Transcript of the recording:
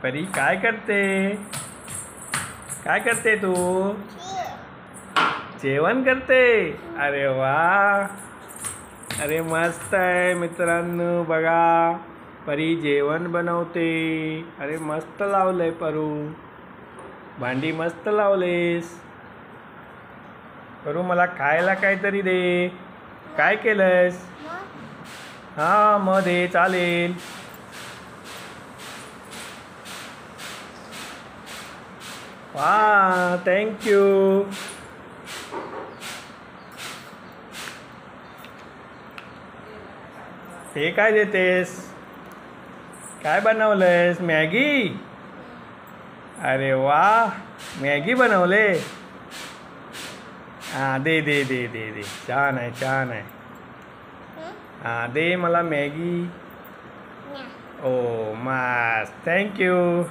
परी काय करते? काय करते तू? जेवण करते? अरे वा, अरे मस्त आहे मित्रांनो. बघा, परी जेवण बनवते. अरे मस्त लावलंय परू, भांडी मस्त लावलेस. परू मला खायला काहीतरी दे. काय केलंस? हा मग दे, चालेल. वा, थँक्यू. हे काय देतेस? काय बनवलंयस? मॅगी? अरे वा, मॅगी बनवले. हां, दे दे दे दे दे, छान आहे, छान आहे. हां, दे मला मॅगी. ओ मस्त, थँक्यू.